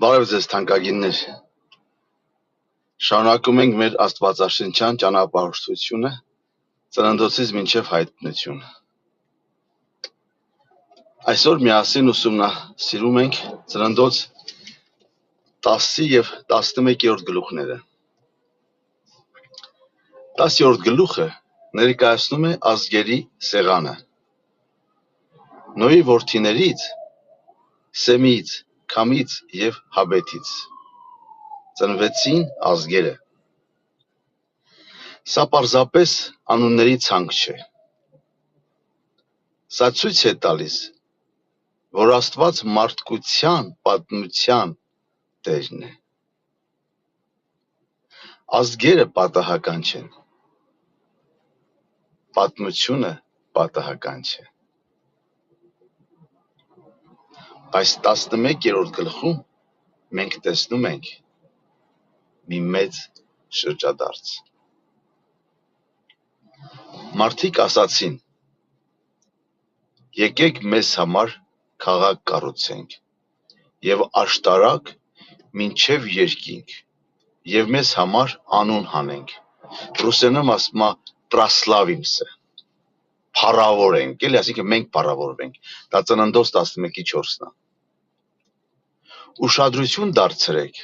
Բարև ձեզ թանկագիններ, շարունակում ենք մեր աստվածաշնչյան ճանապարհորդությունը ծննդոցից մինչև հայտնություն։ Այսօր միասին ուսումնասիրում ենք ծննդոց 10 և 11-րդ գլուխները։ 10-րդ գլուխը ներկայացնում է ազգերի սեղանը։ Նոյի որդիներից, Սեմից, Քամից և Հաբետից ծնվեցին ազգերը։ Սա պարզապես անունների ցանկ չէ։ Սա ցույց է տալիս, որ Աստված մարդկության պատմության տերն է։ Ազգերը պատահական չեն, պատմությունը պատահական չէ։ Այս 11-րդ գլխում մենք տեսնում ենք մի մեծ շրջադարձ։ Մարդիկ ասացին. եկեք մեզ համար քաղաք կառուցենք և աշտարակ մինչև երկինք և մեզ համար անուն հանենք։ Ռուսերենում ասում է «պրասլավիմսը», փառավորենք, էլի, այսինքն մենք փառավորվենք։ Դա Ծննդոց 11:4-ն է։ Ուշադրություն դարձրեք,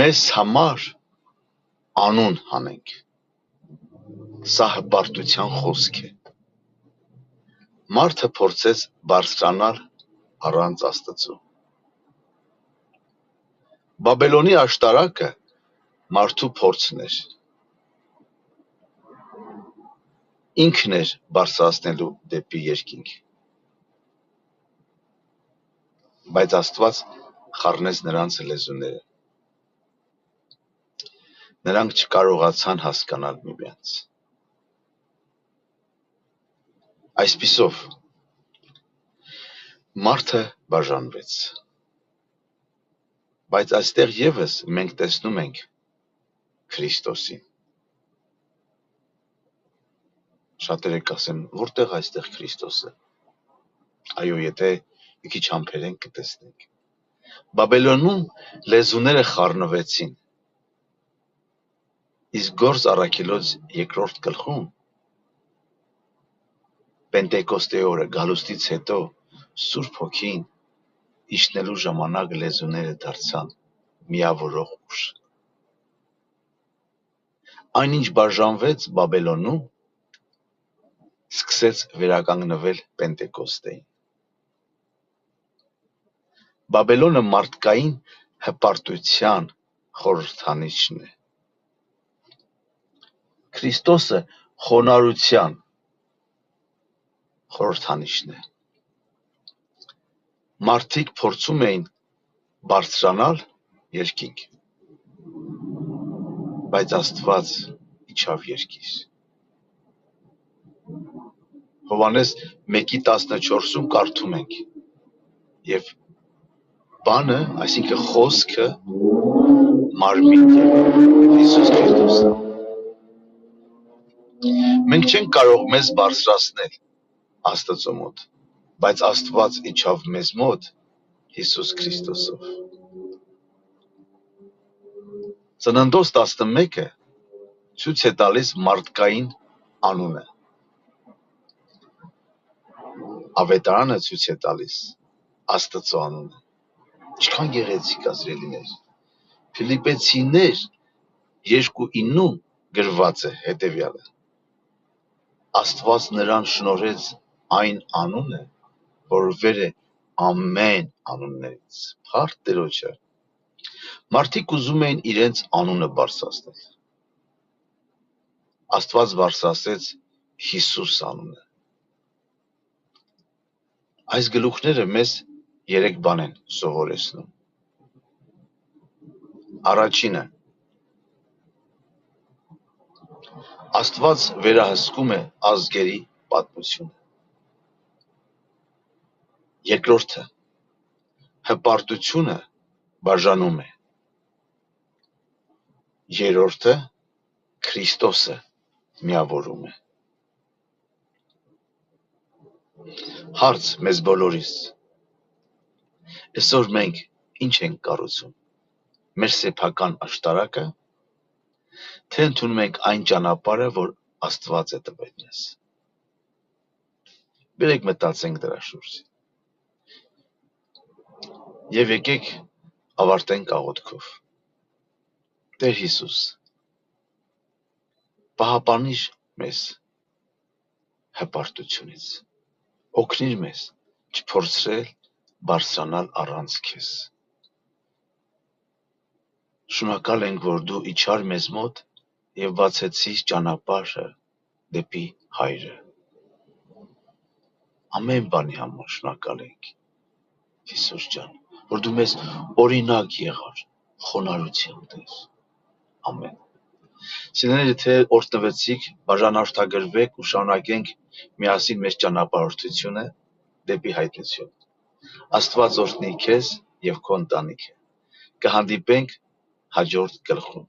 մեզ համար անուն հանենք։ Սա հպարտության խոսք է։ Մարդը փորձեց բարձրանալ առանց Աստծու։ Բաբելոնի աշտարակը մարդու փորձն էր։ Ինքն էր բարձրացնելու դեպի երկինք։ Բայց Աստված խառնեց նրանց լեզուները։ Նրանք չկարողացան հասկանալ միմյանց։ Այսպիսով, մարդը բաժանվեց։ Բայց այստեղ ևս մենք տեսնում ենք Քրիստոսին։ Շատերը կասեն, որտեղ այստեղ Քրիստոսը։ Այո, եթե մի քիչ համբերենք կտեսնենք։ Բաբելոնում լեզուները խառնվեցին։ Իսկ Գործ առաքելոց 2-րդ գլխում Պենտեկոստեի օրը գալուստից հետո Սուրբ Հոգին իջնելու ժամանակ լեզուները դարձան միավորող ուժ։ Այնինչ բաժանվեց Բաբելոնում, սկսեց վերականգնվել Պենտեկոստեին։ Բաբելոնը մարդկային հպարտության խորհրդանիշն է։ Քրիստոսը խոնարհության խորհրդանիշն է։ Մարդիկ փորձում էին բարձրանալ երկինք, բայց Աստված իջավ երկիր։ Հովհաննես 1:14-ում կարդում ենք. և բանը, այսինքն խոսքը մարմին եղավ Հիսուս Քրիստոսը։ Մենք չենք կարող մեզ բարձրացնել Աստծու մոտ, բայց Աստված իջավ մեզ մոտ Հիսուս Քրիստոսով։ Ծննդոց 11-ը ցույց է տալիս մարդկային անունը։ Ավետարանը ցույց է տալիս Աստծու անունը։ Ինչքան գեղեցիկ է, սիրելիներ։ Ֆիլիպեցիներ 2:9-ում գրված է հետևյալը. Աստված նրան շնորհեց այն անունը, որ վեր է ամեն անուններից։ Փառք Տերոջը։ Մարդիկ ուզում էին իրենց անունը բարձրացնել։ Աստված բարձրացրեց Հիսուս անունը։ Այս գլուխները մեզ 3 բան են սովորեցնում։ Առաջինը. Աստված վերահսկում է ազգերի պատմությունը։ Երկրորդը. հպարտությունը բաժանում է։ Երրորդը. Քրիստոսը միավորում է։ Հարց մեզ բոլորիս. այսօր մենք ինչ ենք կառուցում, մեր սեփական աշտարակը, թե ընդունում ենք այն ճանապարհը, որ Աստված է տվել մեզ։ Բերեք մտածենք դրա շուրջը։ Եվ եկեք ավարտենք աղոթքով։ Տեր Հիսուս, պահապանիր մեզ հպարտությունից, օգնիր մեզ չփորձել բարձրանալ առանց քեզ։ Շնորհակալ ենք, որ դու իջար մեզ մոտ եւ բացեցիր ճանապարհը դեպի Հայրը։ Ամեն բանի համար շնորհակալ ենք, Հիսուս ջան, որ դու մեզ օրինակ եղար խոնարհության Տեր։ Ամեն։ Սիրելիներ, եթե օրհնվեցիք, բաժանորդագրվեք ու շարունակենք միասին մեր ճանապարհորդությունը դեպի հայտնություն։ Աստված օրհնի քեզ եւ քո ընտանիքը։ Կհանդիպենք հաջորդ գլխում։